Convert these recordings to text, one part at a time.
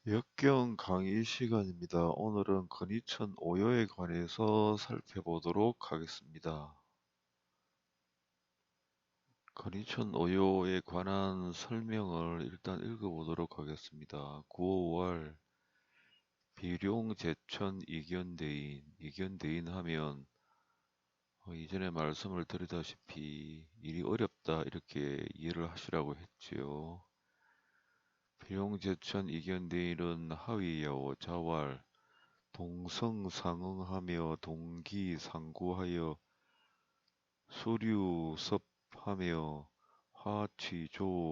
역경 강의 시간입니다. 오늘은 근위천 오요에 관해서 살펴보도록 하겠습니다. 근위천 오요에 관한 설명을 일단 읽어보도록 하겠습니다. 9월 비룡제천 이견대인, 이견대인 하면 이전에 말씀을 드리다시피 일이 어렵다 이렇게 이해를 하시라고 했지요. 비룡제천 이견대인은 하위야오 자왈 동성상응하며 동기상구하여 수류섭하며 화취조하며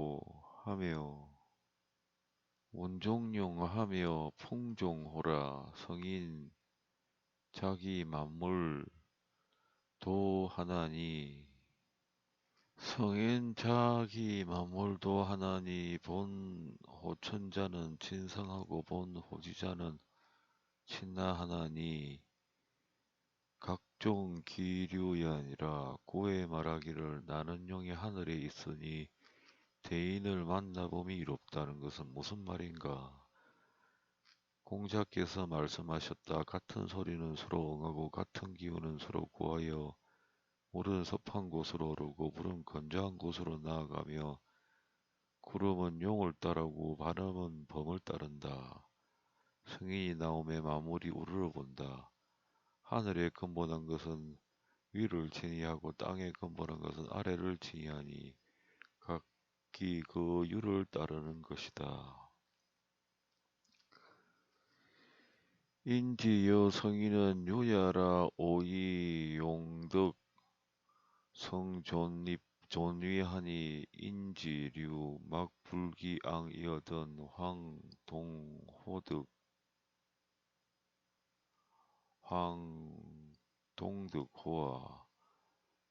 원종룡하며 풍종호라. 성인 자기 만물 도하나니 성인 자기 만물도 하나니 본 호천자는 친상하고 본 호지자는 친나하나니 각종 기류이 아니라 고에 말하기를 나는 용이 하늘에 있으니 대인을 만나봄이 이롭다는 것은 무슨 말인가? 공자께서 말씀하셨다. 같은 소리는 서로 응하고 같은 기운은 서로 구하여 물은 섭한 곳으로 오르고 물은 건조한 곳으로 나아가며 구름은 용을 따르고 바람은 범을 따른다. 승인이 나오매 마물이 우러러본다. 하늘에 근본한 것은 위를 지니하고 땅에 근본한 것은 아래를 지니하니 각기 그 유를 따르는 것이다. 인지여 성인은 유야라 오이 용덕 성존립 존위하니 인지류 막불기앙이어던 황동호득 황동득호와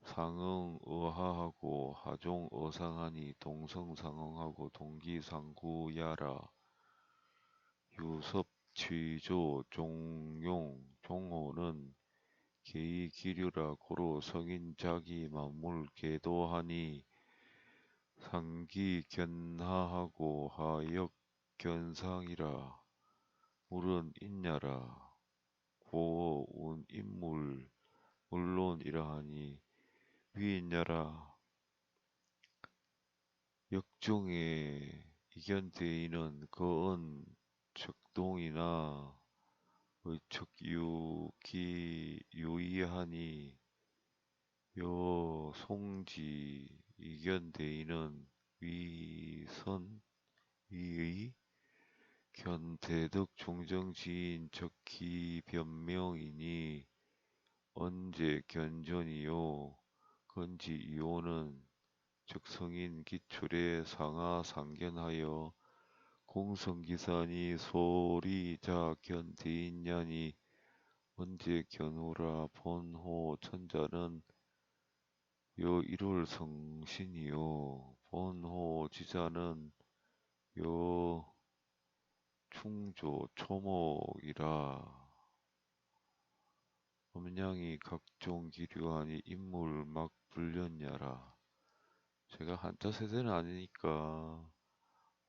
상응의하하고 하종의상하니 동성상응하고 동기상구야라. 유섭취조 종용 종호는 계의기류라. 고로 성인 자기 만물 계도하니 상기견하하고 하역견상이라. 물은 있냐라. 고운 인물 물론이라하니 위있냐라. 역중에 이견대인은 거은 척동이나 의척유기유이하니 요 송지 이견대인은 위선 위의 견대덕 중정지인 적기변명이니 언제 견전이요 건지이오는 적성인 기출에 상하상견하여 공성기산이 소리자 견대인냐니 언제 견우라. 본호 천자는 요 일월 성신이요 본호 지자는 요 충조 초목이라. 음양이 각종 기류하니 인물 막 불렸냐라. 제가 한자 세대는 아니니까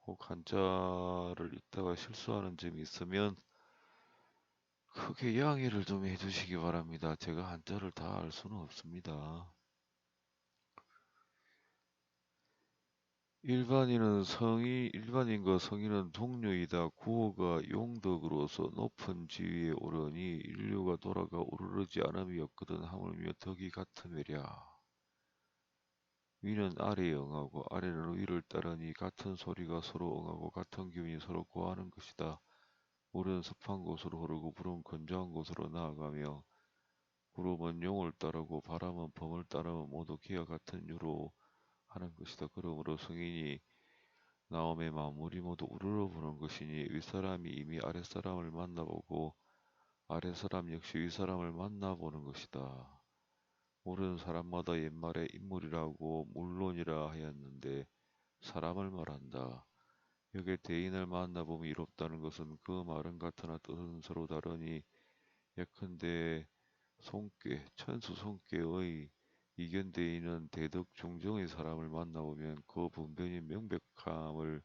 혹 한자를 읽다가 실수하는 점이 있으면 크게 양해를 좀 해주시기 바랍니다. 제가 한자를 다 알 수는 없습니다. 일반인과 성인은 동류이다. 구호가 용덕으로서 높은 지위에 오르니 인류가 돌아가 오르르지 않음이 없거든 하물며 덕이 같음이랴. 위는 아래에 응하고 아래는 위를 따르니 같은 소리가 서로 응하고 같은 기운이 서로 구하는 것이다. 물은 습한 곳으로 흐르고 불은 건조한 곳으로 나아가며 구름은 용을 따르고 바람은 범을 따르면 모두 기와 같은 유로 하는 것이다. 그러므로 성인이 나옴의 마물이 모두 우러러보는 것이니 윗사람이 이미 아랫사람을 만나보고 아랫사람 역시 윗사람을 만나보는 것이다. 모르는 사람마다 옛말에 인물이라고 물론이라 하였는데 사람을 말한다. 여기에 대인을 만나보면 이롭다는 것은 그 말은 같으나 뜻은 서로 다르니 예컨대 손꾀, 천수 손꾀의 이견대인은 대덕 중정의 사람을 만나보면 그 분변이 명백함을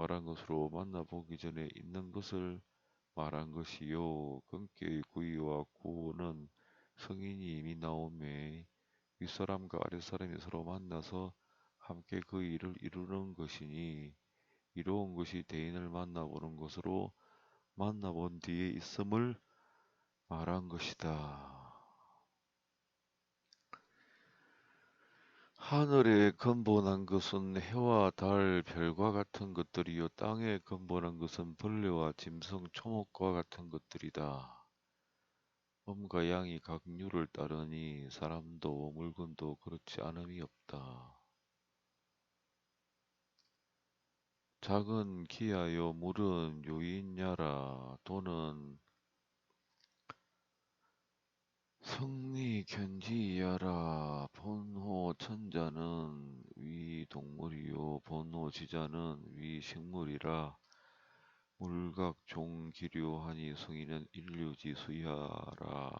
말한 것으로 만나보기 전에 있는 것을 말한 것이요. 근께의 구의와 구는 성인이 이미 나오매 윗사람과 아랫사람이 서로 만나서 함께 그 일을 이루는 것이니 이로운 것이 대인을 만나보는 것으로 만나본 뒤에 있음을 말한 것이다. 하늘에 근본한 것은 해와 달, 별과 같은 것들이요 땅에 근본한 것은 벌레와 짐승, 초목과 같은 것들이다. 음과 양이 각 류를 따르니 사람도 물건도 그렇지 않음이 없다. 작은 기하여 물은 요인야라 도는 성리 견지야라. 본호 천자는 위 동물이요 본호 지자는 위 식물이라. 물각 종기류하니 성인은 인류지 수야라.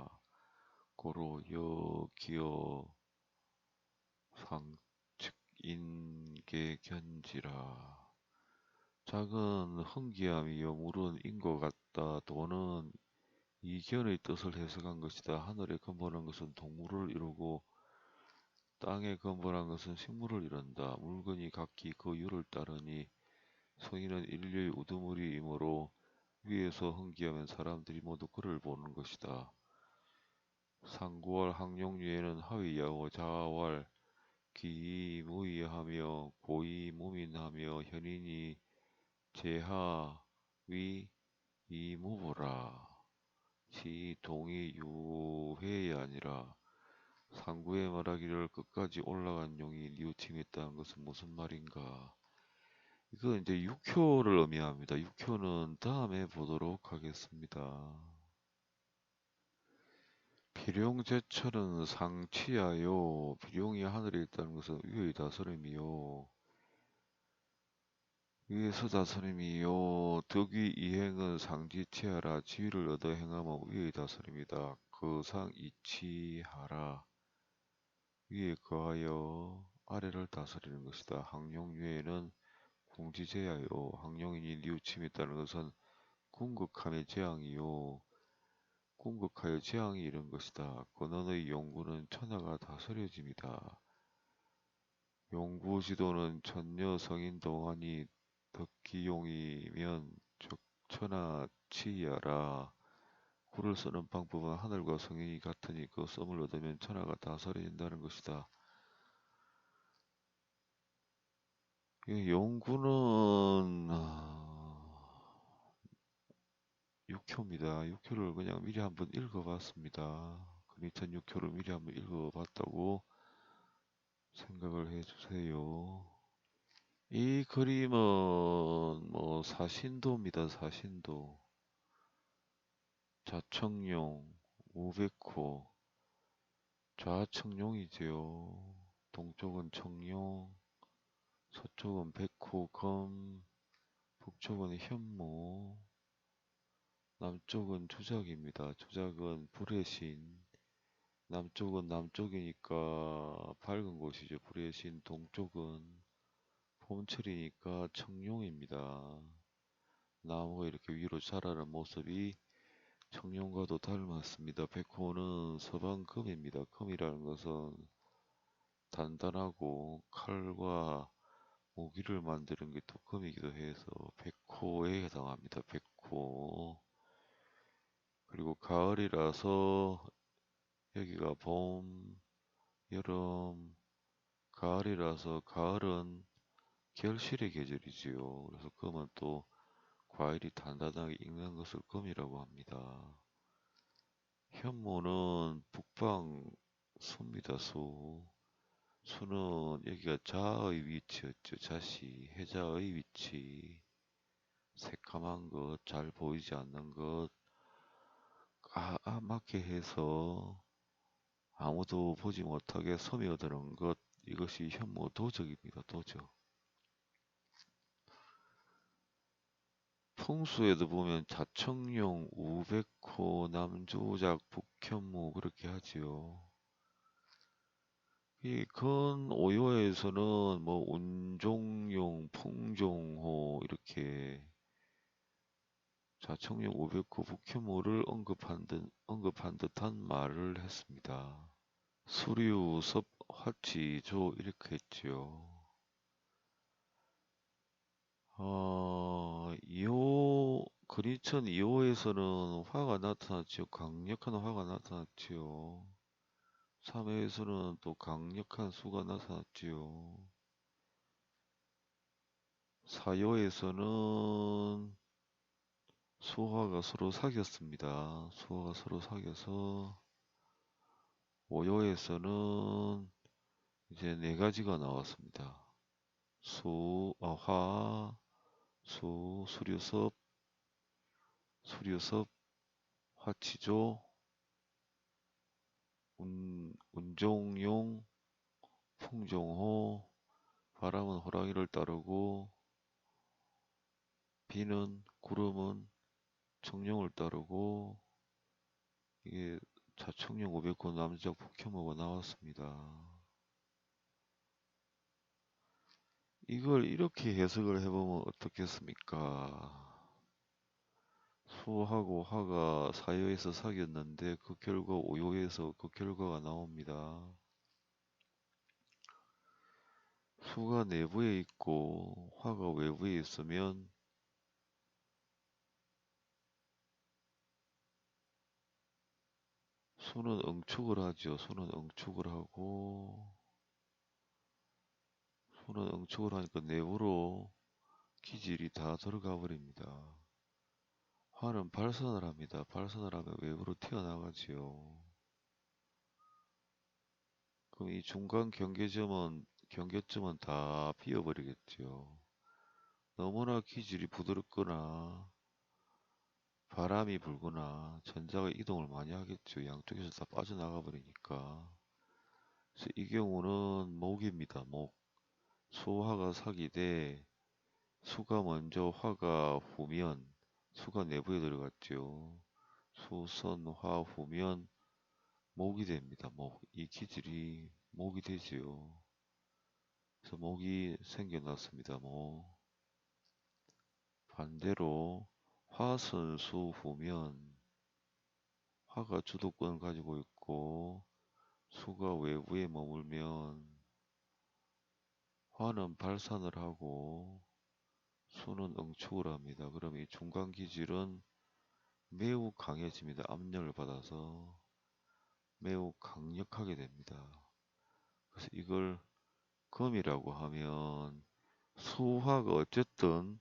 고로 여기어 상측인계 견지라. 작은 흥기함이여 물은 인것 같다. 도는 이견의 뜻을 해석한 것이다. 하늘에 근본한 것은 동물을 이루고 땅에 근본한 것은 식물을 이룬다. 물건이 각기 그 유를 따르니 성인은 인류의 우두머리이므로 위에서 흥기하면 사람들이 모두 그를 보는 것이다. 상구월 항룡유에는 하위야호 자왈 기무이하며 고이무민하며 현인이 제하 위 이무보라. 시 동이 유회이 아니라 상구에 말하기를 끝까지 올라간 용이 뉘우침했다는 것은 무슨 말인가? 이거 이제 6효를 의미합니다. 6효는 다음에 보도록 하겠습니다. 비룡제철은 상치하여 비룡이 하늘에 있다는 것은 위의 다스림이요 위에서 다스림이요 덕위 이행은 상지치하라. 지위를 얻어 행하면 위의 다스림이다. 그 상 이치하라. 위에 거하여 아래를 다스리는 것이다. 항룡유에는 궁지제하여 항룡인이 뉘우침했다는 것은 궁극함의 재앙이요 궁극하여 재앙이 이른 것이다. 권원의 용구는 천하가 다스려짐이다. 용구 지도는 천녀 성인 동안이 덕기용이면 천하 치야라. 구를 쓰는 방법은 하늘과 성인이 같으니 그 썸을 얻으면 천하가 다스려진다는 것이다. 용구는 6효입니다. 6효를 그냥 미리 한번 읽어봤습니다. 그 2006효를 미리 한번 읽어봤다고 생각을 해주세요. 이 그림은 뭐 사신도입니다. 사신도. 좌청룡 500호. 좌청룡이지요. 동쪽은 청룡, 서쪽은 백호 검, 북쪽은 현모, 남쪽은 주작입니다. 주작은 불의 신. 남쪽은 남쪽이니까 밝은 곳이죠. 불의 신. 동쪽은 봄철이니까 청룡입니다. 나무가 이렇게 위로 자라는 모습이 청룡과도 닮았습니다. 백호는 서방금입니다. 금이라는 것은 단단하고 칼과 무기를 만드는 게 또 금이기도 해서 백호에 해당합니다. 백호. 그리고 가을이라서 여기가 봄, 여름, 가을이라서 가을은 결실의 계절이지요. 그래서 금은 또 과일이 단단하게 익는 것을 금이라고 합니다. 현모는 북방 수입니다. 수. 수는 여기가 자의 위치였죠. 자시, 해자의 위치. 새카만 것, 잘 보이지 않는 것, 까맣게 해서 아무도 보지 못하게 스며드는 것, 이것이 현모 도적입니다. 도적. 풍수에도 보면 자청룡, 우백호, 남조작, 북현무 그렇게 하지요. 이 근오요에서는 뭐 운종용, 풍종호 이렇게 자청용 509 북혐오를 언급한 듯한 말을 했습니다. 수류, 섭, 화치, 조 이렇게 했지요. 2호, 근위천 2호에서는 화가 나타났지요. 강력한 화가 나타났지요. 3회에서는 또 강력한 수가 나타났지요. 4호에서는 수화가 서로 사귀었습니다. 수화가 서로 사귀어서 5호에서는 이제 네 가지가 나왔습니다. 화, 수류섭, 화치조, 운종용, 풍종호, 바람은 호랑이를 따르고, 비는 구름은 청룡을 따르고, 이게 자청룡 509 남지역 북혐오가 나왔습니다. 이걸 이렇게 해석을 해보면 어떻겠습니까? 수하고 화가 사요에서 사귀었는데 그 결과 오요에서 그 결과가 나옵니다. 수가 내부에 있고 화가 외부에 있으면 수는 응축을 하죠. 수는 응축을 하니까 내부로 기질이 다 들어가 버립니다. 화는 발산을 합니다. 발산을 하면 외부로 튀어나가지요. 그럼 이 중간 경계점은 다 비어버리겠죠. 너무나 기질이 부드럽거나 바람이 불거나 전자가 이동을 많이 하겠죠. 양쪽에서 다 빠져나가 버리니까. 그래서 이 경우는 목입니다. 목. 수화가 사기되 수가 먼저 화가 후면 수가 내부에 들어갔죠. 수선화 후면 목이 됩니다. 목. 이 기질이 목이 되지요. 그래서 목이 생겨났습니다. 목. 반대로 화선수 후면 화가 주도권을 가지고 있고 수가 외부에 머물면 화는 발산을 하고 수는 응축을 합니다. 그럼 이 중간 기질은 매우 강해집니다. 압력을 받아서 매우 강력하게 됩니다. 그래서 이걸 금이라고 하면 수화가 어쨌든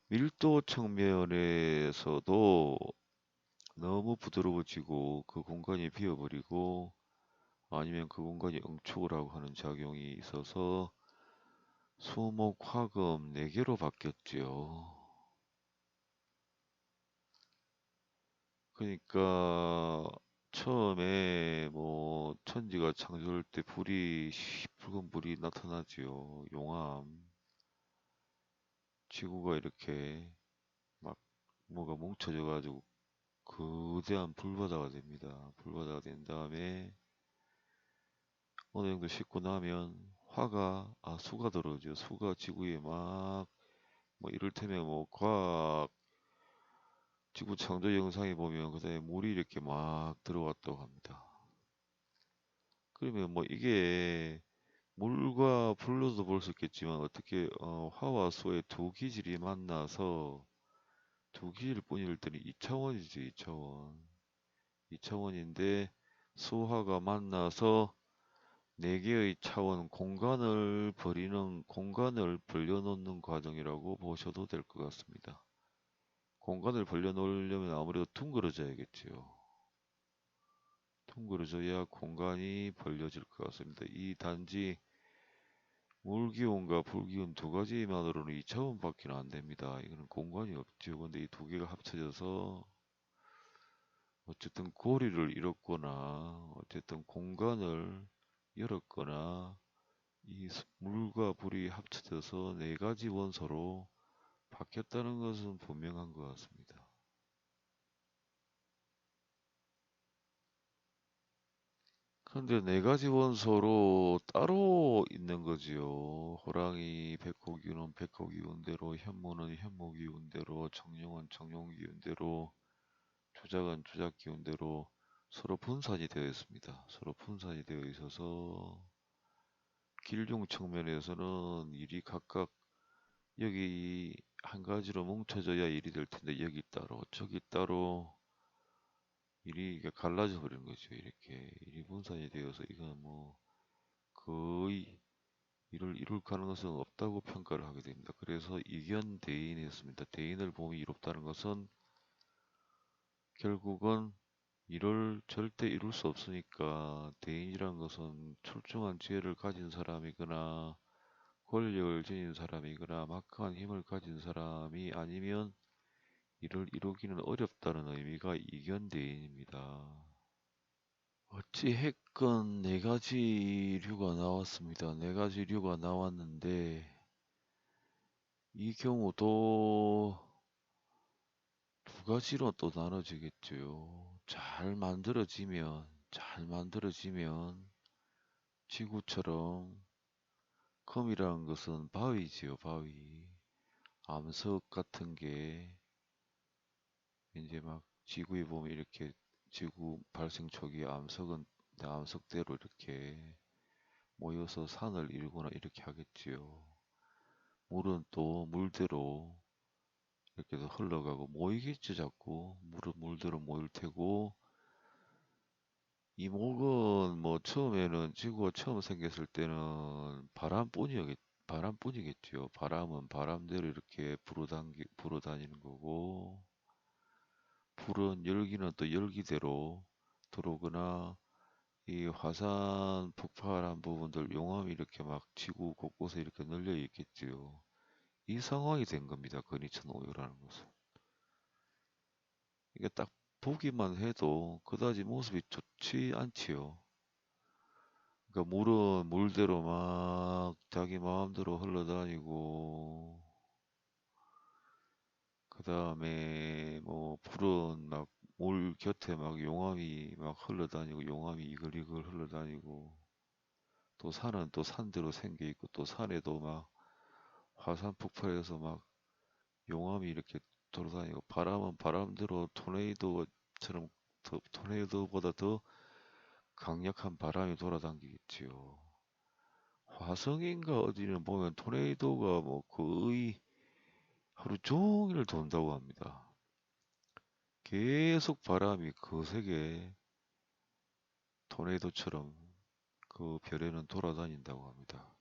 밀도 측면에서도 너무 부드러워지고 그 공간이 비어버리고 아니면 그 공간이 응축을 하고 하는 작용이 있어서 수목 화금 4개로 바뀌었지요. 그러니까 처음에 뭐 천지가 창조될 때 붉은 불이 나타나지요. 용암. 지구가 이렇게 막 뭐가 뭉쳐져 가지고 거대한 불바다가 됩니다. 불바다가 된 다음에 어느 정도 식고 나면 수가 들어오죠. 수가 지구에 막 뭐 이를테면 뭐 과학 지구 창조 영상에 보면 그다음에 물이 이렇게 막 들어왔다고 합니다. 그러면 뭐 이게 물과 불로도 볼 수 있겠지만 어떻게 화와 수의 두 기질이 만나서 두 기질 뿐일 때는 2차원이죠. 2차원. 2차원인데 수화가 만나서 네 개의 차원 공간을 벌려놓는 과정이라고 보셔도 될 것 같습니다. 공간을 벌려놓으려면 아무래도 둥그러져야겠지요. 둥그러져야 공간이 벌려질 것 같습니다. 이 단지 물기운과 불기운 두 가지만으로는 2차원밖에 안 됩니다. 이거는 공간이 없죠. 근데 이 두 개가 합쳐져서 어쨌든 고리를 잃었거나 어쨌든 공간을 열었거나 물과 불이 합쳐져서 네 가지 원소로 바뀌었다는 것은 분명한 것 같습니다. 근데 네 가지 원소로 따로 있는 거지요. 호랑이 백호기운은 백호기운대로, 현무는 현무기운대로, 정룡은 정룡기운대로, 조작은 조작기운대로 서로 분산이 되어 있습니다. 서로 분산이 되어 있어서 길용 측면에서는 일이 각각 여기 한 가지로 뭉쳐져야 일이 될 텐데 여기 따로 저기 따로 일이 이게 갈라져 버리는 거죠. 이렇게 일이 분산이 되어서 이건 뭐 거의 이를 이룰 가능성은 없다고 평가를 하게 됩니다. 그래서 이견 대인이었습니다. 대인을 보면 이롭다는 것은 결국은 이를 절대 이룰 수 없으니까 대인이란 것은 출중한 지혜를 가진 사람이거나 권력을 지닌 사람이거나 막강한 힘을 가진 사람이 아니면 이를 이루기는 어렵다는 의미가 이견대인입니다. 어찌 했건 네 가지 류가 나왔습니다. 네 가지 류가 나왔는데 이 경우도 두 가지로 또 나눠지겠죠. 잘 만들어지면 지구처럼 금이라는 것은 바위지요, 바위. 암석 같은 게 이제 막 지구에 보면 이렇게 지구 발생 초기에 암석은 암석대로 이렇게 모여서 산을 이루거나 이렇게 하겠지요. 물은 또 물대로 이렇게 도 흘러가고 모이겠죠, 자꾸. 물은 물대로 모일 테고 이목은 뭐 처음에는 지구가 처음 생겼을 때는 바람뿐이겠지요. 바람은 바람대로 이렇게 불어다니는 거고 불은 열기는 또 열기대로 들어오거나 이 화산 폭발한 부분들 용암이 이렇게 막 지구 곳곳에 이렇게 널려 있겠지요. 이 상황이 된 겁니다. 근위천 오유라는 것은. 이게 딱 보기만 해도 그다지 모습이 좋지 않지요. 그러니까 물은 물대로 막 자기 마음대로 흘러다니고 그 다음에 뭐 불은 막 물 곁에 막 용암이 막 흘러다니고 용암이 이글이글 흘러다니고 또 산은 또 산대로 생겨 있고 또 산에도 막 화산 폭발해서 막 용암이 이렇게 돌아다니고 바람은 바람대로 토네이도처럼 토네이도보다 더 강력한 바람이 돌아다니겠지요. 화성인가 어디는 보면 토네이도가 뭐 거의 하루 종일 돈다고 합니다. 계속 바람이 거세게 토네이도처럼 그 별에는 돌아다닌다고 합니다.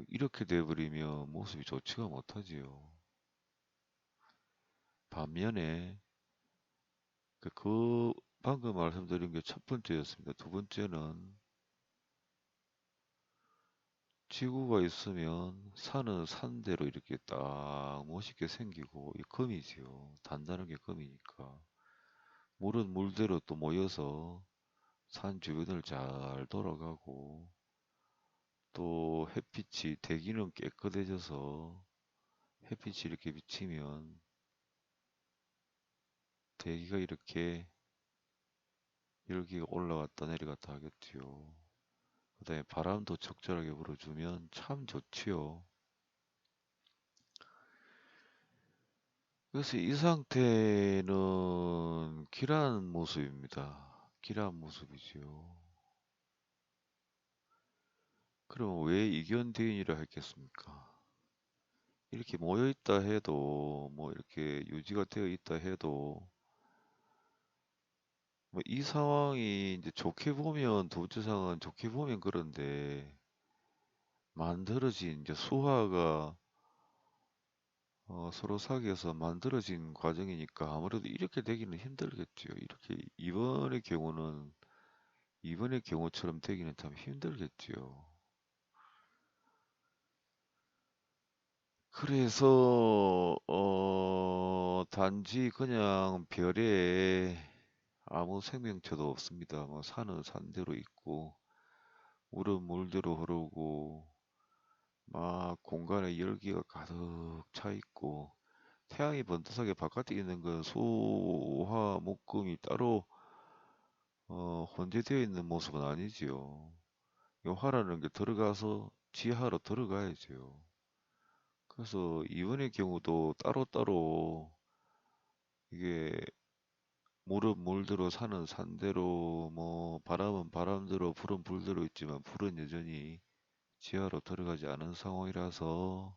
이렇게 돼버리면 모습이 좋지가 못하지요. 반면에 그 방금 말씀드린 게 첫 번째였습니다. 두 번째는 지구가 있으면 산은 산대로 이렇게 딱 멋있게 생기고 이 금이지요. 단단한 게 금이니까. 물은 물대로 또 모여서 산 주변을 잘 돌아가고 또 햇빛이 대기는 깨끗해져서 햇빛이 이렇게 비치면 대기가 이렇게 열기가 올라갔다 내려갔다 하겠지요. 그 다음에 바람도 적절하게 불어주면 참 좋지요. 그래서 이 상태는 길한 모습입니다. 길한 모습이지요. 그럼 왜 이견대인이라 했겠습니까? 이렇게 모여 있다 해도, 뭐 이렇게 유지가 되어 있다 해도, 뭐 이 상황이 이제 좋게 보면, 도지상은 좋게 보면 그런데, 만들어진 이제 수화가 서로 사귀어서 만들어진 과정이니까 아무래도 이렇게 되기는 힘들겠지요. 이번의 경우처럼 되기는 참 힘들겠지요. 그래서 단지 그냥 별에 아무 생명체도 없습니다. 뭐 산은 산대로 있고 물은 물대로 흐르고 막 공간에 열기가 가득 차 있고 태양이 번듯하게 바깥에 있는 건 소화 목금이 따로 혼재되어 있는 모습은 아니지요. 이 화라는 게 들어가서 지하로 들어가야죠. 그래서 이번의 경우도 따로따로 이게 물은 물대로 산은 산대로 뭐 바람은 바람대로 불은 불대로 있지만 불은 여전히 지하로 들어가지 않은 상황이라서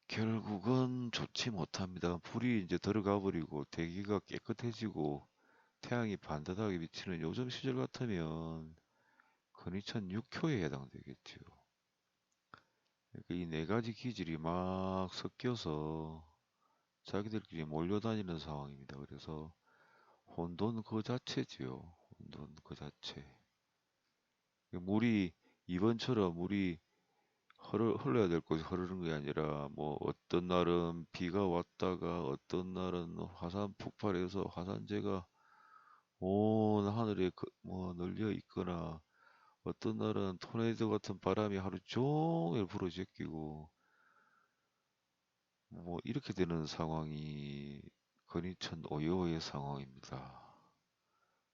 결국은 좋지 못합니다. 불이 이제 들어가 버리고 대기가 깨끗해지고 태양이 반듯하게 비치는 요즘 시절 같으면 근위천 6효에 해당되겠죠. 그러니까 이 네 가지 기질이 막 섞여서 자기들끼리 몰려다니는 상황입니다. 그래서 혼돈 그 자체지요. 혼돈 그 자체. 물이 이번처럼 물이 흘러야 될 곳이 흐르는 게 아니라 뭐 어떤 날은 비가 왔다가 어떤 날은 화산 폭발해서 화산재가 온 하늘에 뭐 널려 있거나 어떤 날은 토네이도 같은 바람이 하루 종일 불어제끼고 뭐 이렇게 되는 상황이 근위천 오요의 상황입니다.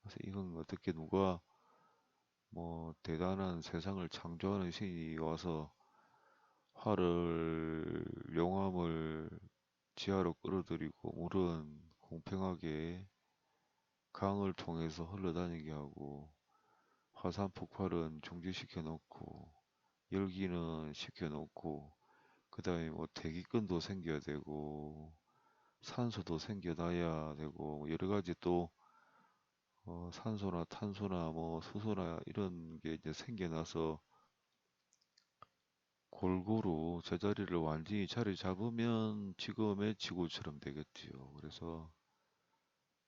그래서 이건 어떻게 누가 뭐 대단한 세상을 창조하는 신이 와서 화를 용암을 지하로 끌어들이고 물은 공평하게 강을 통해서 흘러다니게 하고 화산 폭발은 중지시켜 놓고 열기는 시켜 놓고 그 다음에 뭐 대기권도 생겨야 되고 산소도 생겨나야 되고 뭐 여러 가지 또 산소나 탄소나 뭐 수소나 이런 게 이제 생겨나서 골고루 제자리를 완전히 자리 잡으면 지금의 지구처럼 되겠지요. 그래서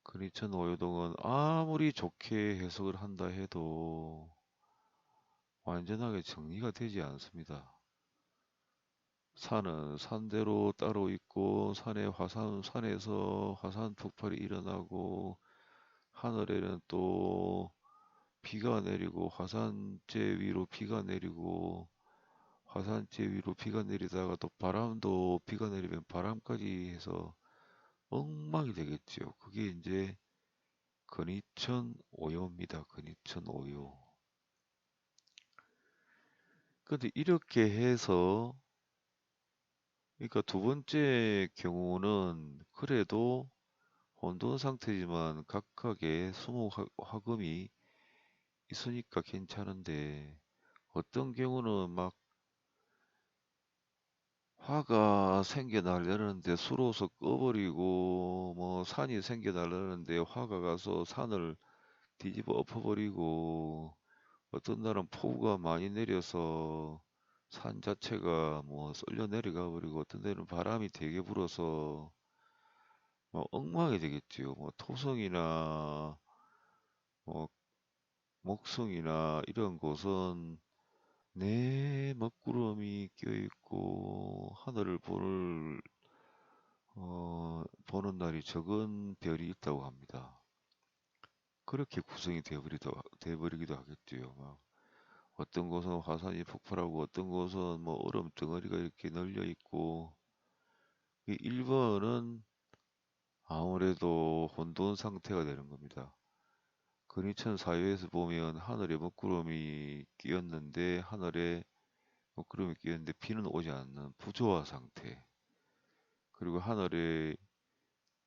근위천 오요동은 아무리 좋게 해석을 한다 해도 완전하게 정리가 되지 않습니다. 산은 산대로 따로 있고 산에서 화산 폭발이 일어나고 하늘에는 또 비가 내리고 화산재 위로 비가 내리고 화산재 위로 비가 내리다가 또 바람도 비가 내리면 바람까지 해서 엉망이 되겠지요. 그게 이제 근위천 오요입니다. 근위천 오요. 근데 이렇게 해서 그러니까 두 번째 경우는 그래도 혼돈 상태지만 각각의 화금이 있으니까 괜찮은데 어떤 경우는 막 화가 생겨나려는데 수로서 꺼버리고 뭐 산이 생겨나려는데 화가 가서 산을 뒤집어 엎어버리고 어떤 날은 폭우가 많이 내려서 산 자체가 뭐 썰려 내려가 버리고 어떤 데는 바람이 되게 불어서 뭐 엉망이 되겠지요. 뭐 토성이나 뭐 목성이나 이런 곳은 내 먹구름이 껴있고 하늘을 보는 날이 적은 별이 있다고 합니다. 그렇게 구성이 되어버리기도 하겠지요. 막 어떤 곳은 화산이 폭발하고 어떤 곳은 뭐 얼음 덩어리가 이렇게 널려 있고 1번은 아무래도 혼돈 상태가 되는 겁니다. 근위천 사유에서 보면 하늘에 먹구름이 끼었는데 하늘에 먹구름이 끼었는데 비는 오지 않는 부조화 상태. 그리고 하늘에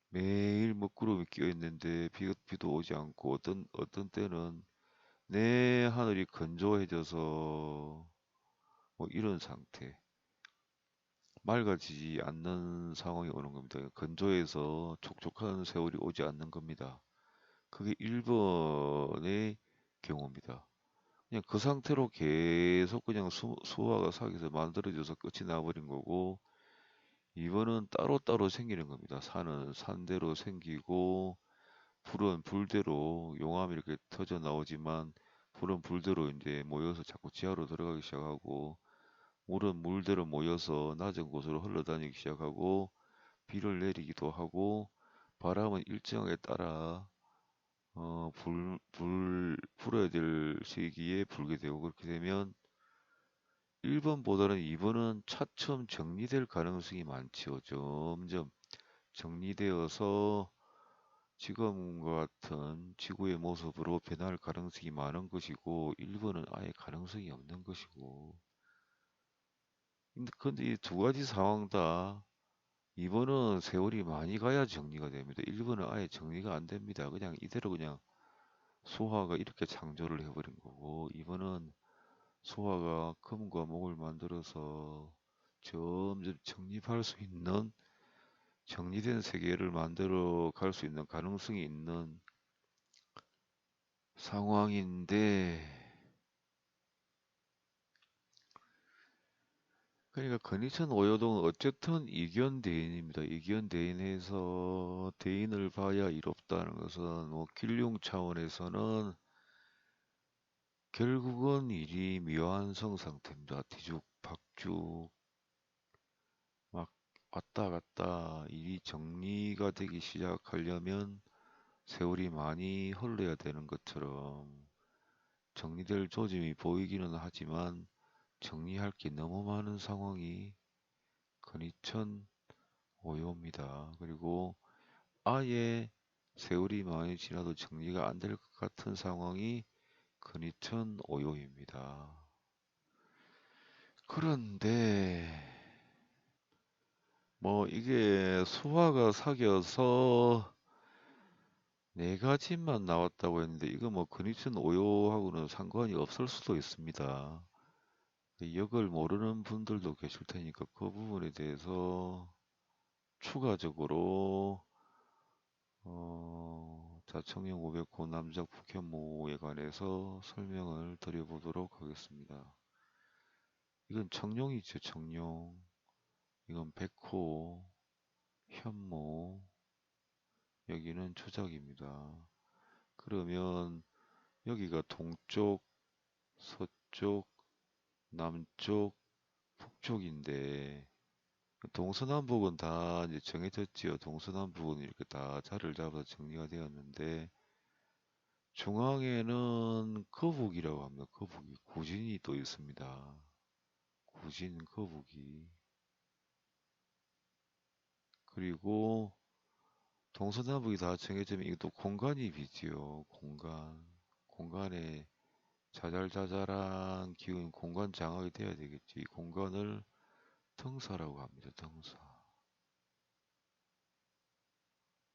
매일 먹구름이 끼어 있는데 비도 오지 않고 어떤 때는 내 하늘이 건조해져서 뭐 이런 상태. 맑아지지 않는 상황이 오는 겁니다. 건조해서 촉촉한 세월이 오지 않는 겁니다. 그게 1번의 경우입니다. 그냥 그 상태로 계속 그냥 수화가 사기에서 만들어져서 끝이 나버린 거고 2번은 따로따로 생기는 겁니다. 산은 산대로 생기고 불은 불대로 용암이 이렇게 터져 나오지만 불은 불대로 이제 모여서 자꾸 지하로 들어가기 시작하고 물은 물대로 모여서 낮은 곳으로 흘러다니기 시작하고 비를 내리기도 하고 바람은 일정에 따라 불어야 될 시기에 불게 되고 그렇게 되면 1번보다는 2번은 차츰 정리될 가능성이 많지요. 점점 정리되어서 지금과 같은 지구의 모습으로 변할 가능성이 많은 것이고, 일부는 아예 가능성이 없는 것이고. 근데 이 두 가지 상황 다, 2번은 세월이 많이 가야 정리가 됩니다. 1번은 아예 정리가 안 됩니다. 그냥 이대로 그냥 소화가 이렇게 창조를 해버린 거고, 2번은 소화가 금과 목을 만들어서 점점 정립할 수 있는, 정리된 세계를 만들어 갈 수 있는 가능성이 있는 상황인데, 그러니까 건희천 오요동은 어쨌든 이견 대인입니다. 이견 대인에서 대인을 봐야 이롭다는 것은 뭐 길흉 차원에서는 결국은 일이 미완성 상태입니다. 뒤죽박죽 막 왔다 갔다 일이 정리가 되기 시작하려면 세월이 많이 흘러야 되는 것처럼 정리될 조짐이 보이기는 하지만 정리할 게 너무 많은 상황이 근이천 오요입니다. 그리고 아예 세월이 많이 지나도 정리가 안 될 것 같은 상황이 근이천 오요입니다. 그런데 뭐 이게 수화가 사귀어서 네 가지만 나왔다고 했는데 이거 뭐 근위층 오요하고는 상관이 없을 수도 있습니다. 역을 모르는 분들도 계실 테니까 그 부분에 대해서 추가적으로 자청형 500호 남작 북현모에 관해서 설명을 드려보도록 하겠습니다. 이건 청룡이죠, 청룡. 이건 백호, 현모, 여기는 조작입니다. 그러면 여기가 동쪽, 서쪽, 남쪽, 북쪽인데 동서남북은 다 이제 정해졌지요. 동서남북은 이렇게 다 자리를 잡아서 정리가 되었는데 중앙에는 거북이라고 합니다. 거북이, 구진이 또 있습니다. 구진, 거북이. 그리고 동서남북이 다 정해지면 이것도 공간이 비지요. 공간. 공간에 자잘자잘한 기운, 공간 장악이 돼야 되겠지. 이 공간을 등사라고 합니다. 등사.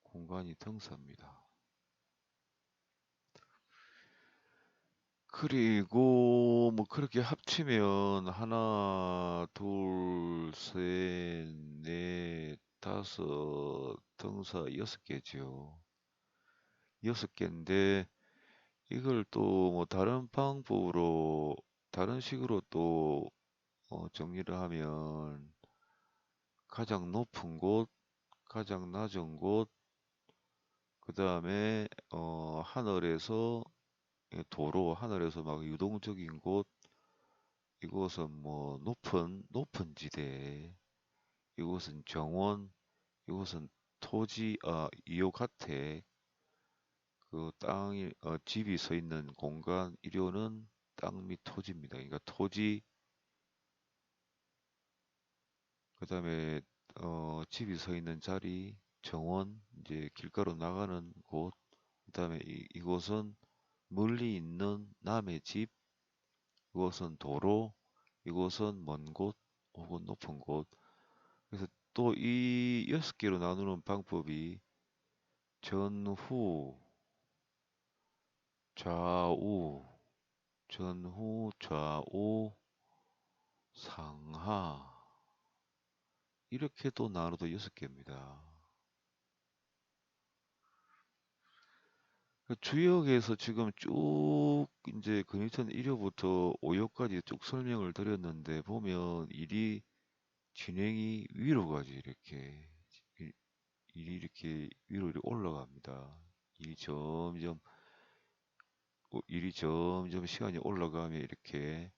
공간이 등사입니다. 그리고 뭐 그렇게 합치면 하나, 둘, 셋, 넷, 다섯, 등사 6개죠. 6개인데 이걸 또 뭐 다른 방법으로 다른 식으로 또 정리를 하면 가장 높은 곳, 가장 낮은 곳, 그 다음에 하늘에서 도로, 하늘에서 막 유동적인 곳, 이곳은 뭐 높은 지대, 이곳은 정원, 이곳은 토지, 이호가택, 그 땅이, 집이 서 있는 공간, 이료는 땅 및 토지입니다. 그러니까 토지, 그 다음에 집이 서 있는 자리, 정원, 이제 길가로 나가는 곳, 그 다음에 이곳은 멀리 있는 남의 집, 이곳은 도로, 이곳은 먼 곳 혹은 높은 곳. 그래서 또 이 6개로 나누는 방법이 전후, 좌우, 전후, 좌우, 상하. 이렇게 또 나눠도 6개입니다. 주역에서 지금 쭉 이제 근위천 1호부터 5호까지 쭉 설명을 드렸는데 보면 일이 진행이 위로 가지 이렇게 일이 이렇게 위로 이렇게 올라갑니다. 일이 점점 일이 점점 시간이 올라가면 이렇게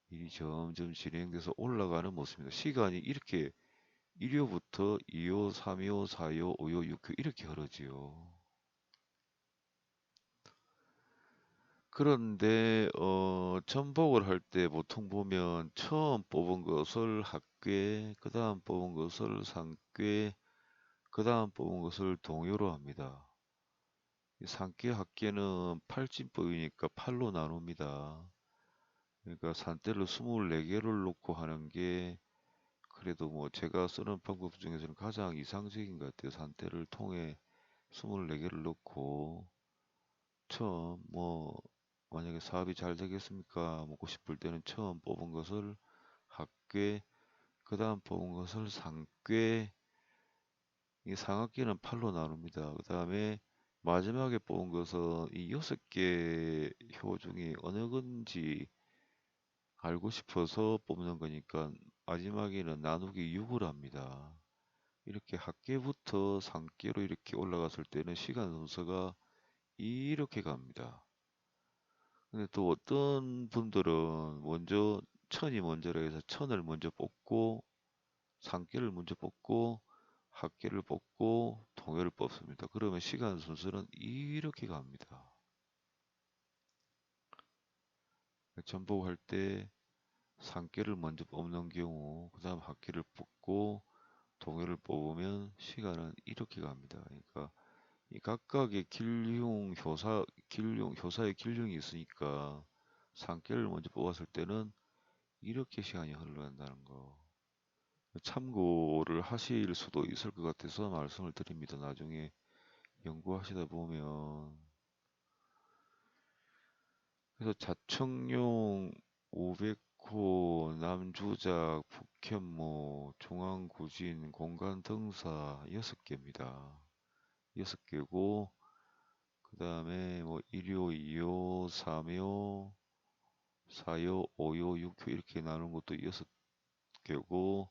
일이 점점 진행돼서 올라가는 모습입니다. 시간이 이렇게 1호부터 2호, 3호, 4호, 5호, 6호 이렇게 흐르지요. 그런데 전복을 할 때 보통 보면 처음 뽑은 것을 합괴, 그 다음 뽑은 것을 상괴, 그 다음 뽑은 것을 동요로 합니다. 이 산께 합계는 팔진법이니까 팔로 나눕니다. 그러니까 산대를 24개를 놓고 하는 게 그래도 뭐 제가 쓰는 방법 중에서는 가장 이상적인 것 같아요. 산대를 통해 24개를 넣고 처음 뭐 만약에 사업이 잘 되겠습니까? 먹고 싶을 때는 처음 뽑은 것을 합계, 그 다음 뽑은 것을 상괴, 이 상학기는 팔로 나눕니다. 그 다음에 마지막에 뽑은 것은 이 6개 표 중에 어느 건지 알고 싶어서 뽑는 거니까 마지막에는 나누기 6을 합니다. 이렇게 학계부터 상계로 이렇게 올라갔을 때는 시간 순서가 이렇게 갑니다. 근데 또 어떤 분들은 먼저 천이 먼저라 해서 천을 먼저 뽑고 상계를 먼저 뽑고 합계를 뽑고 동요를 뽑습니다. 그러면 시간 순서는 이렇게 갑니다. 전복할 때 상계를 먼저 뽑는 경우 그 다음 합계를 뽑고 동요를 뽑으면 시간은 이렇게 갑니다. 그러니까 이 각각의 효사의 길흉이 있으니까 상계를 먼저 뽑았을 때는 이렇게 시간이 흘러간다는 거. 참고를 하실 수도 있을 것 같아서 말씀을 드립니다. 나중에 연구하시다 보면. 그래서 자청용 500호 남주작 북현모 중앙구진 공간등사 6개입니다. 6개고 그 다음에 뭐 1요, 2요, 3요, 4요, 5요, 6요 이렇게 나눈 것도 6개고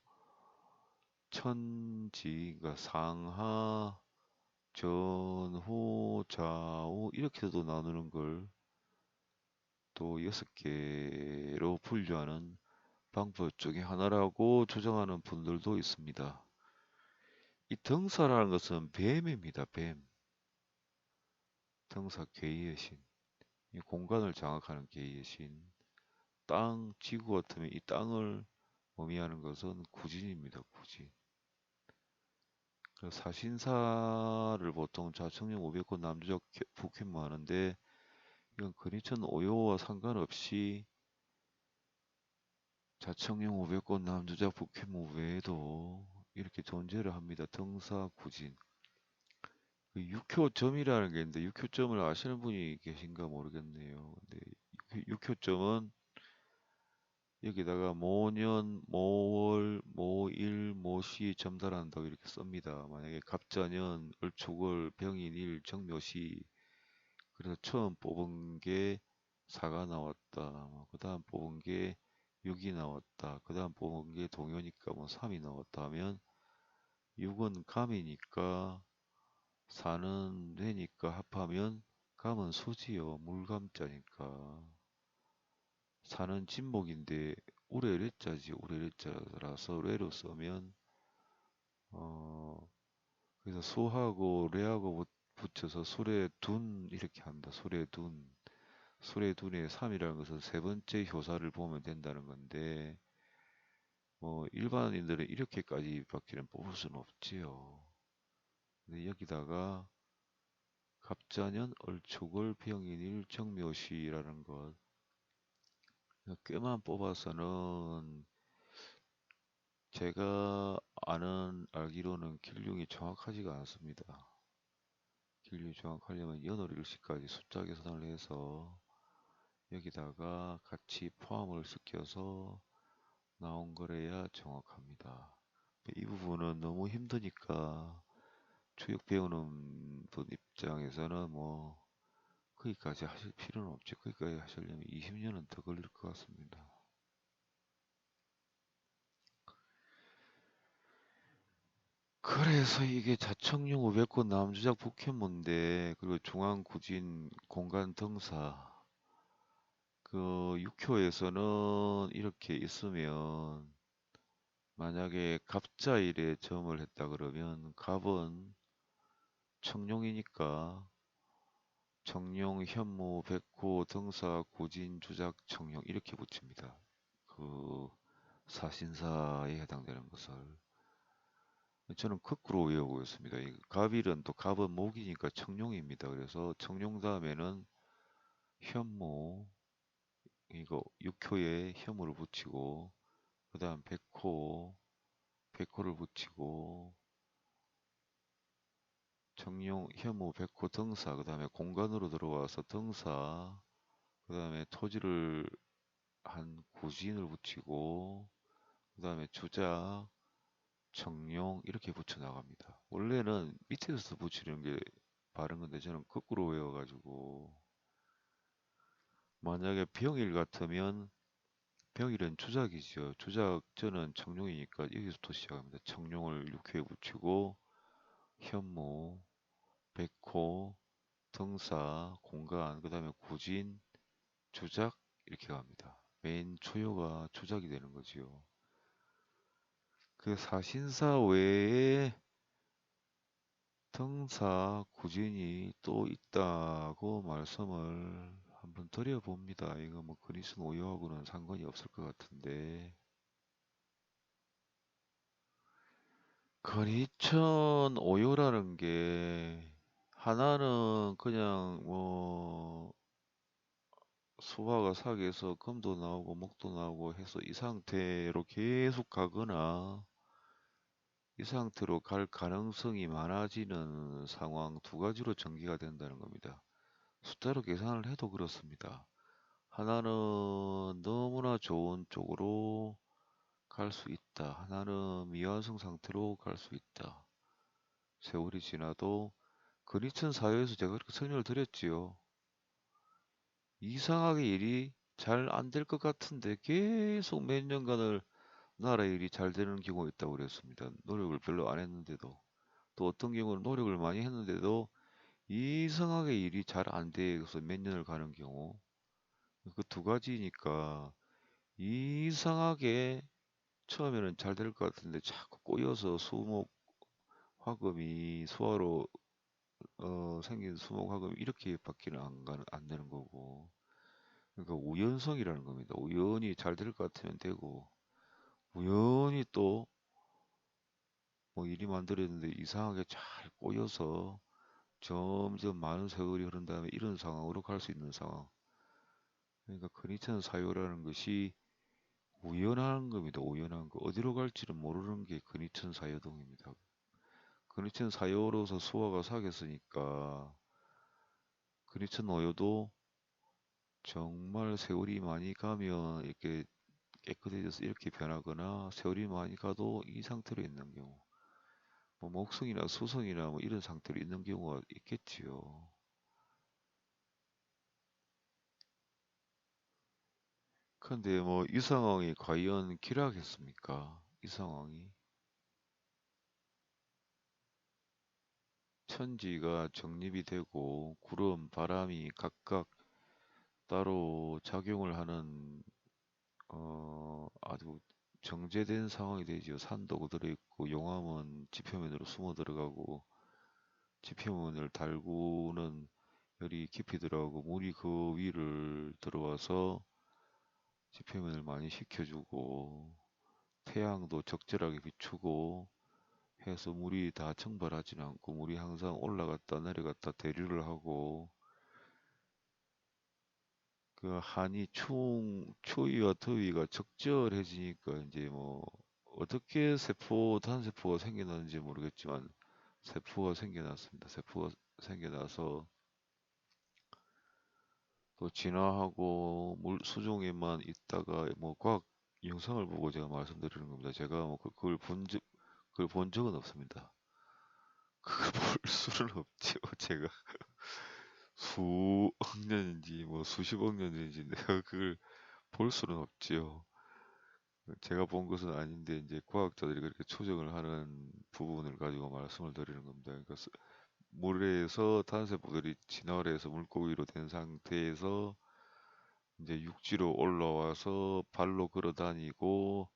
천지, 그러니까 상하, 전후, 좌우 이렇게도 나누는 걸 또 6개로 분류하는 방법 중에 하나라고 주장하는 분들도 있습니다. 이 등사라는 것은 뱀입니다. 뱀. 등사 개의 신. 이 공간을 장악하는 개의 신. 땅, 지구 같으면 이 땅을 의미하는 것은 구진입니다. 구진. 사신사를 보통 자청령 500권 남주적 북현무 하는데 이건 근위천 오요와 상관없이 자청령 500권 남주작 북현무 외에도 이렇게 존재를 합니다. 등사, 구진. 그 육효점이라는 게 있는데 육효점을 아시는 분이 계신가 모르겠네요. 근데 육효점은 여기다가 모년, 모월, 모일, 모시 점달한다고 이렇게 씁니다. 만약에 갑자년, 을초월, 병인일, 정묘시 그래서 처음 뽑은 게 4가 나왔다. 그 다음 뽑은 게 6이 나왔다. 그 다음 뽑은 게 동요니까 뭐 3이 나왔다 하면 6은 감이니까 4는 뇌니까 합하면 감은 수지요. 물감자니까. 4는 진목인데 우레레자지. 우레레자라서 레로 쓰면 그래서 소하고 레하고 붙여서 수레둔 이렇게 합니다. 수레둔. 수레둔의 3이라는 것은 세 번째 효사를 보면 된다는 건데 뭐 일반인들은 이렇게까지밖에는 뽑을 수는 없지요. 근데 여기다가 갑자년, 얼초월, 병인일, 정묘시라는 것 꽤만 뽑아서는 제가 알기로는 길흉이 정확하지가 않습니다. 길흉이 정확하려면 연월 일시까지 숫자 계산을 해서 여기다가 같이 포함을 시켜서 나온 거래야 정확합니다. 이 부분은 너무 힘드니까 추격 배우는 분 입장에서는 뭐 거기까지 하실 필요는 없죠. 거기까지 하시려면 20년은 더 걸릴 것 같습니다. 그래서 이게 자청용 500권 남주작 포켓몬인데 그리고 중앙구진 공간 등사 그 6효에서는 이렇게 있으면 만약에 갑자일에 점을 했다 그러면 갑은 청룡이니까 청룡, 현무, 백호, 등사, 고진, 주작, 청룡 이렇게 붙입니다. 그 사신사에 해당되는 것을. 저는 거꾸로 외우고 있습니다. 이 갑일은 또 갑은 목이니까 청룡입니다. 그래서 청룡 다음에는 현무, 이거 육효에 현무를 붙이고, 그 다음 백호, 백호를 붙이고, 청룡, 현무, 백호, 등사, 그 다음에 공간으로 들어와서 등사, 그 다음에 토지를 한 구진을 붙이고, 그 다음에 주작, 청룡 이렇게 붙여 나갑니다. 원래는 밑에서 붙이는 게 바른 건데 저는 거꾸로 외워가지고 만약에 병일 같으면 병일은 주작이죠. 주작 저는 청룡이니까 여기서부터 시작합니다. 청룡을 6회에 붙이고 현무, 백호, 등사, 공간, 그 다음에 구진, 주작 이렇게 갑니다. 맨 초요가 주작이 되는 거지요. 그 사신사 외에 등사 구진이 또 있다고 말씀을 한번 드려봅니다. 이거 뭐 그리스 오요하고는 상관이 없을 것 같은데. 그리천 오요라는 게 하나는 그냥 뭐 수화가 사기에서 금도 나오고 목도 나오고 해서 이 상태로 계속 가거나 이 상태로 갈 가능성이 많아지는 상황 두 가지로 전개가 된다는 겁니다. 숫자로 계산을 해도 그렇습니다. 하나는 너무나 좋은 쪽으로 갈 수 있다. 하나는 미완성 상태로 갈 수 있다. 세월이 지나도 그리천 사회에서 제가 그렇게 설명을 드렸지요. 이상하게 일이 잘 안 될 것 같은데 계속 몇 년간을 나라 일이 잘 되는 경우가 있다고 그랬습니다. 노력을 별로 안 했는데도. 또 어떤 경우는 노력을 많이 했는데도 이상하게 일이 잘 안 돼서 몇 년을 가는 경우. 그 두 가지니까 이상하게 처음에는 잘 될 것 같은데 자꾸 꼬여서 수목 화금이 수화로 생긴 수목 화금 이렇게밖에는 안 되는 거고 그러니까 우연성이라는 겁니다. 우연히 잘 될 것 같으면 되고 우연히 또 뭐 일이 만들어졌는데 이상하게 잘 꼬여서 점점 많은 세월이 흐른 다음에 이런 상황으로 갈 수 있는 상황. 그러니까 크니천 사유라는 것이 우연한 겁니다. 우연한 거. 어디로 갈지는 모르는 게 근위천 사유동입니다. 근위천 사유로서 수화가 사겠으니까 근위천 오요도 정말 세월이 많이 가면 이렇게 깨끗해져서 이렇게 변하거나 세월이 많이 가도 이 상태로 있는 경우 뭐 목성이나 수성이나 뭐 이런 상태로 있는 경우가 있겠지요. 근데 뭐 이 상황이 과연 기락했습니까? 이 상황이 천지가 정립이 되고 구름, 바람이 각각 따로 작용을 하는 아주 정제된 상황이 되지요. 산도 그대로 있고 용암은 지표면으로 숨어 들어가고 지표면을 달구는 열이 깊이 들어가고 물이 그 위를 들어와서 지표면을 많이 식혀주고 태양도 적절하게 비추고 해서 물이 다 증발하지는 않고 물이 항상 올라갔다 내려갔다 대류를 하고 그 한이 추위와 더위가 적절해지니까 이제 뭐 어떻게 단세포가 생겨나는지 모르겠지만 세포가 생겨났습니다. 세포가 생겨나서 또 진화하고 물 수종에만 있다가 뭐 과학 영상을 보고 제가 말씀드리는 겁니다. 제가 뭐 그걸 본 적은 없습니다. 그걸 볼 수는 없죠. 제가 수억 년인지 뭐 수십억 년인지 내가 그걸 볼 수는 없지요. 제가 본 것은 아닌데 이제 과학자들이 그렇게 추정을 하는 부분을 가지고 말씀을 드리는 겁니다. 그러니까 물에서 탄세포들이 진화를 해서 물고기로 된 상태에서 이제 육지로 올라와서 발로 걸어 다니고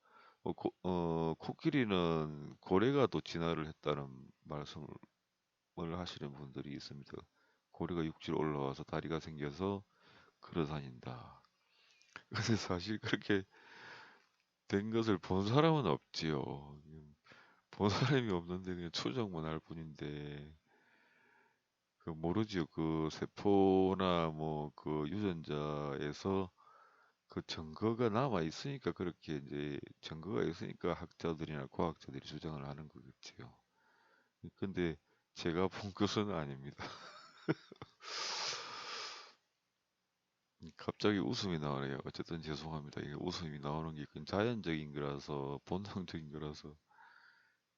코끼리는 고래가 또 진화를 했다는 말씀을 하시는 분들이 있습니다. 고래가 육지로 올라와서 다리가 생겨서 걸어 다닌다. 근데 사실 그렇게 된 것을 본 사람은 없지요. 본 사람이 없는데 그냥 추정만 할 뿐인데 그 모르지요. 그 세포나 뭐 그 유전자에서 그 증거가 남아 있으니까 그렇게 이제 증거가 있으니까 학자들이나 과학자들이 주장을 하는 거겠지요. 근데 제가 본 것은 아닙니다. 갑자기 웃음이 나오네요. 어쨌든 죄송합니다. 이게 웃음이 나오는 게 그건 자연적인 거라서 본능적인 거라서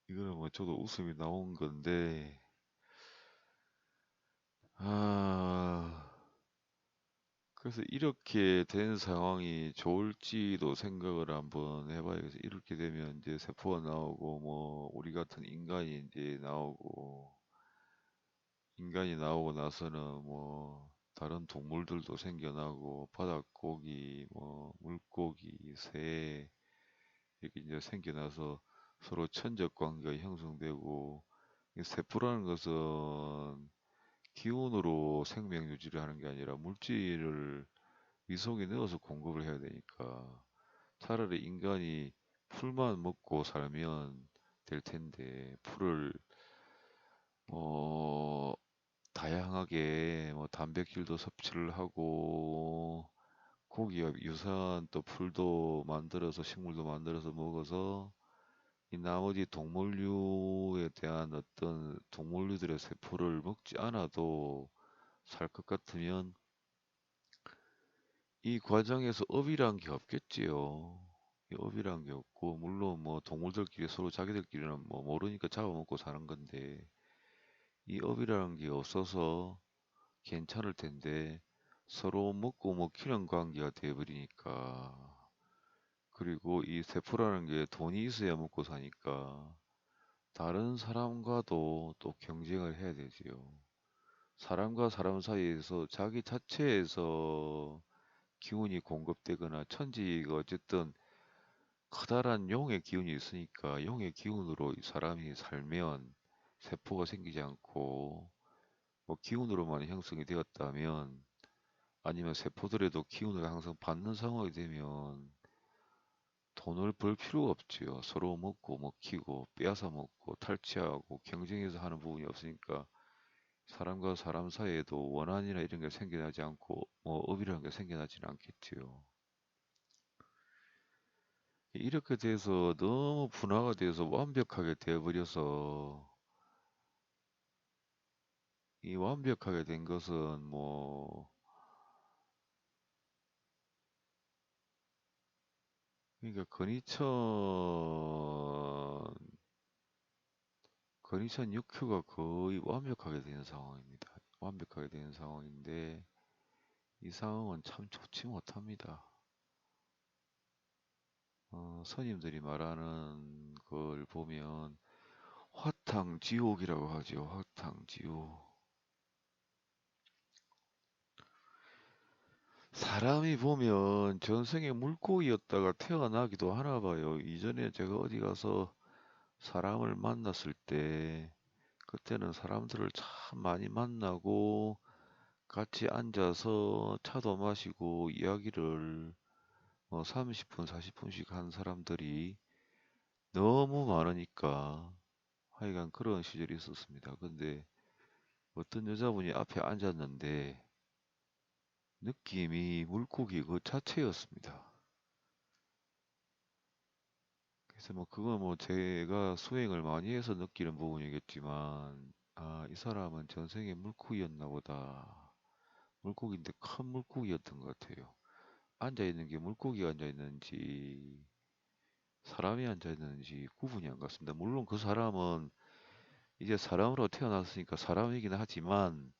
이거는 뭐 저도 웃음이 나온 건데 아 그래서 이렇게 된 상황이 좋을지도 생각을 한번 해봐야겠어요. 이렇게 되면 이제 세포가 나오고 뭐 우리 같은 인간이 나오고 나서는 뭐 다른 동물들도 생겨나고 바닷고기 뭐 물고기 새 이렇게 이제 생겨나서 서로 천적 관계가 형성되고 이 세포라는 것은 기운으로 생명 유지를 하는 게 아니라 물질을 위속에 넣어서 공급을 해야 되니까 차라리 인간이 풀만 먹고 살면 될 텐데 풀을 뭐 다양하게 뭐 단백질도 섭취를 하고 고기와 유사한 또 풀도 만들어서 식물도 만들어서 먹어서 이 나머지 동물류에 대한 어떤 동물류들의 세포를 먹지 않아도 살 것 같으면 이 과정에서 업이란 게 없겠지요. 이 업이란 게 없고 물론 뭐 동물들끼리 서로 자기들끼리는 뭐 모르니까 잡아먹고 사는 건데 이 업이라는 게 없어서 괜찮을 텐데 서로 먹고 먹히는 관계가 돼버리니까 그리고 이 세포라는 게 돈이 있어야 먹고 사니까 다른 사람과도 또 경쟁을 해야 되지요. 사람과 사람 사이에서 자기 자체에서 기운이 공급되거나 천지가 어쨌든 커다란 용의 기운이 있으니까 용의 기운으로 이 사람이 살면 세포가 생기지 않고 뭐 기운으로만 형성이 되었다면 아니면 세포들에도 기운을 항상 받는 상황이 되면 돈을 벌 필요가 없지요. 서로 먹고 먹히고 빼앗아 먹고 탈취하고 경쟁해서 하는 부분이 없으니까 사람과 사람 사이에도 원한이나 이런 게 생겨나지 않고 뭐 업이라는 게 생겨나지는 않겠지요. 이렇게 돼서 너무 분화가 돼서 완벽하게 되어버려서 이 완벽하게 된 것은 뭐 그러니까 건희천 육효가 거의 완벽하게 된 상황입니다. 완벽하게 된 상황인데 이 상황은 참 좋지 못합니다. 스님들이 말하는 걸 보면 화탕지옥이라고 하죠. 화탕지옥. 사람이 보면 전생에 물고기였다가 태어나기도 하나 봐요. 이전에 제가 어디 가서 사람을 만났을 때 그때는 사람들을 참 많이 만나고 같이 앉아서 차도 마시고 이야기를 뭐 30분, 40분씩 한 사람들이 너무 많으니까 하여간 그런 시절이 있었습니다. 근데 어떤 여자분이 앞에 앉았는데 느낌이 물고기 그 자체였습니다. 그래서 뭐 그건 뭐 제가 수행을 많이 해서 느끼는 부분이겠지만 아, 이 사람은 전생에 물고기였나 보다. 물고기인데 큰 물고기였던 것 같아요. 앉아있는 게 물고기가 앉아있는지 사람이 앉아있는지 구분이 안 갔습니다. 물론 그 사람은 이제 사람으로 태어났으니까 사람이긴 하지만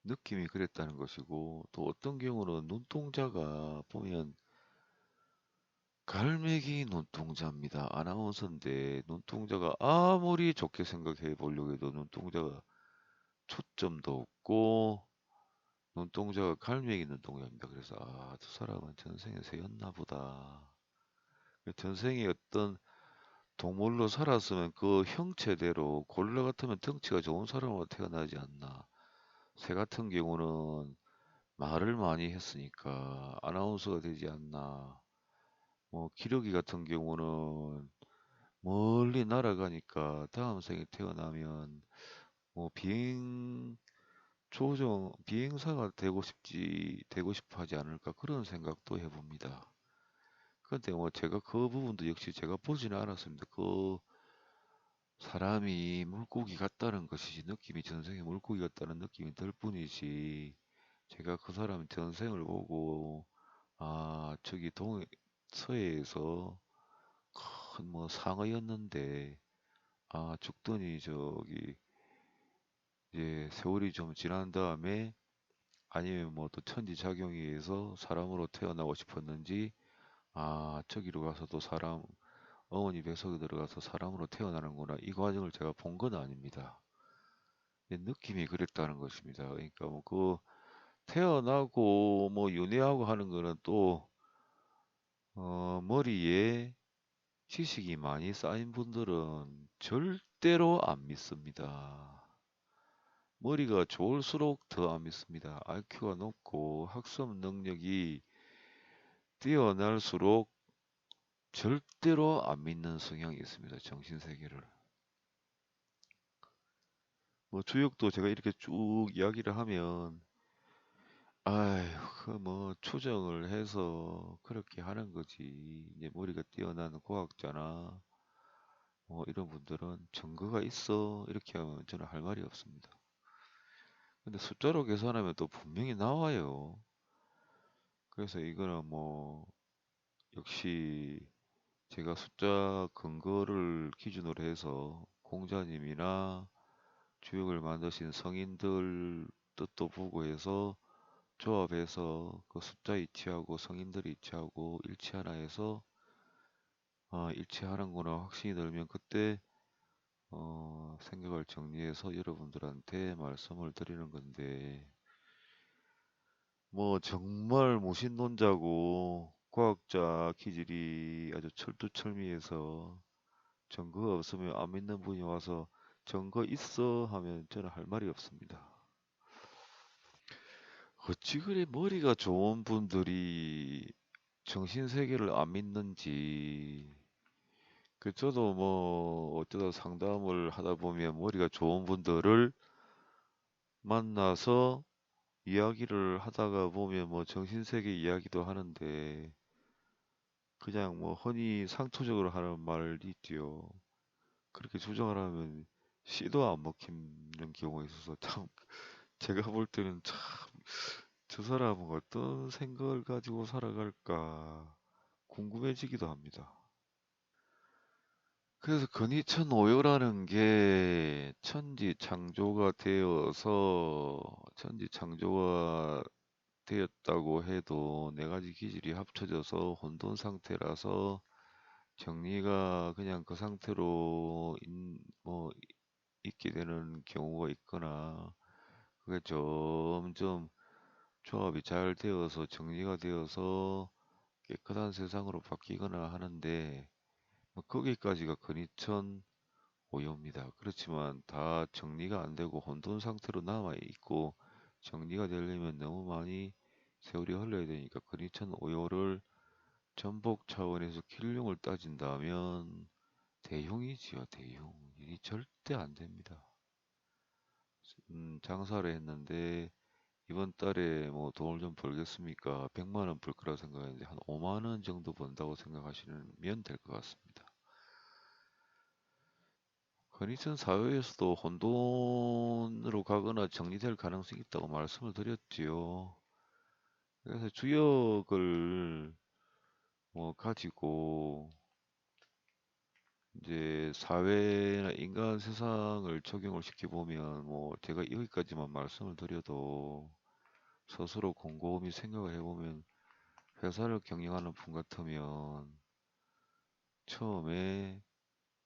느낌이 그랬다는 것이고 또 어떤 경우는 눈동자가 보면 갈매기 눈동자입니다. 아나운서인데 눈동자가 아무리 좋게 생각해 보려고 해도 눈동자가 초점도 없고 눈동자가 갈매기 눈동자입니다. 그래서 아, 두 사람은 전생에 새였나 보다. 전생에 어떤 동물로 살았으면 그 형체대로 고릴라 같으면 덩치가 좋은 사람으로 태어나지 않나. 새 같은 경우는 말을 많이 했으니까 아나운서가 되지 않나. 뭐 기러기 같은 경우는 멀리 날아가니까 다음 생에 태어나면 뭐 비행사가 되고 싶어 하지 않을까 그런 생각도 해봅니다. 그런데 뭐 제가 그 부분도 역시 제가 보지는 않았습니다. 그 사람이 물고기 같다는 것이지 느낌이 전생에 물고기 같다는 느낌이 들 뿐이지 제가 그 사람 전생을 보고 아 저기 서해에서 큰 뭐 상어였는데 아 죽더니 저기 이제 세월이 좀 지난 다음에 아니면 뭐 또 천지작용에 의해서 사람으로 태어나고 싶었는지 아 저기로 가서 또 사람 어머니 뱃속에 들어가서 사람으로 태어나는구나 이 과정을 제가 본 건 아닙니다. 느낌이 그랬다는 것입니다. 그러니까 뭐 그 태어나고 뭐 윤회하고 하는 거는 또 머리에 지식이 많이 쌓인 분들은 절대로 안 믿습니다. 머리가 좋을수록 더 안 믿습니다. IQ가 높고 학습 능력이 뛰어날수록 절대로 안 믿는 성향이 있습니다. 정신세계를. 뭐 주역도 제가 이렇게 쭉 이야기를 하면 아휴 그 뭐 추정을 해서 그렇게 하는 거지. 이제 머리가 뛰어난 과학자나 뭐 이런 분들은 증거가 있어 이렇게 하면 저는 할 말이 없습니다. 근데 숫자로 계산하면 또 분명히 나와요. 그래서 이거는 뭐 역시 제가 숫자 근거를 기준으로 해서 공자님이나 주역을 만드신 성인들 뜻도 보고 해서 조합해서 그 숫자 이치하고 성인들이 이치하고 일치하나 해서 일치하는구나 확신이 들면 그때 생각을 정리해서 여러분들한테 말씀을 드리는 건데 뭐 정말 무신론자고 과학자 기질이 아주 철두철미해서 증거 없으면 안 믿는 분이 와서 증거 있어 하면 저는 할 말이 없습니다. 어찌 그리 머리가 좋은 분들이 정신세계를 안 믿는지. 저도 뭐 어쩌다 상담을 하다 보면 머리가 좋은 분들을 만나서 이야기를 하다가 보면 뭐 정신세계 이야기도 하는데 그냥 뭐 흔히 상투적으로 하는 말이 있지요. 그렇게 주장을 하면 씨도 안 먹히는 경우가 있어서 참 제가 볼 때는 참 저 사람은 어떤 생각을 가지고 살아갈까 궁금해지기도 합니다. 그래서 근위천오요라는 게 천지 창조가 되었다고 해도 네 가지 기질이 합쳐져서 혼돈 상태라서 정리가 그냥 그 상태로 뭐 있게 되는 경우가 있거나 그게 점점 조합이 잘 되어서 정리가 되어서 깨끗한 세상으로 바뀌거나 하는데 뭐 거기까지가 근위천 오요입니다. 그렇지만 다 정리가 안 되고 혼돈 상태로 남아 있고 정리가 되려면 너무 많이 세월이 흘러야 되니까 근위천 오요를 전복 차원에서 길흉을 따진다면 대흉이지요, 대흉. 일이 절대 안 됩니다. 장사를 했는데 이번 달에 뭐 돈을 좀 벌겠습니까? 100만 원 벌 거라 생각했는데 한 5만 원 정도 번다고 생각하시면 될 것 같습니다. 건희천 사회에서도 혼돈으로 가거나 정리될 가능성이 있다고 말씀을 드렸지요. 그래서 주역을 뭐 가지고 이제 사회나 인간 세상을 적용을 시켜보면 뭐 제가 여기까지만 말씀을 드려도 스스로 곰곰이 생각을 해보면 회사를 경영하는 분 같으면 처음에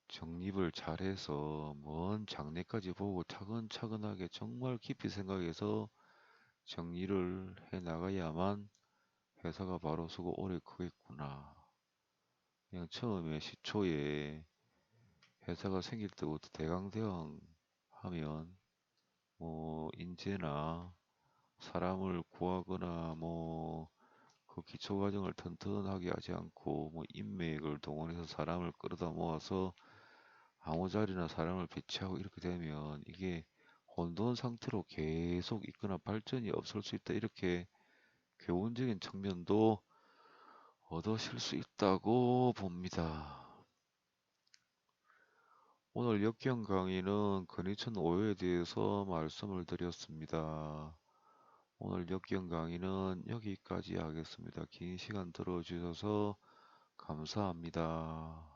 정립을 잘해서 먼 장래까지 보고 차근차근하게 정말 깊이 생각해서 정리를 해 나가야만 회사가 바로 서고 오래 크겠구나. 그냥 처음에 시초에 회사가 생길 때부터 대강대강 하면 뭐 인재나 사람을 구하거나 뭐 그 기초 과정을 튼튼하게 하지 않고 뭐 인맥을 동원해서 사람을 끌어다 모아서 아무 자리나 사람을 배치하고 이렇게 되면 이게 혼돈 상태로 계속 있거나 발전이 없을 수 있다. 이렇게 교훈적인 측면도 얻으실 수 있다고 봅니다. 오늘 역경 강의는 근위층 오해에 대해서 말씀을 드렸습니다. 오늘 역경 강의는 여기까지 하겠습니다. 긴 시간 들어주셔서 감사합니다.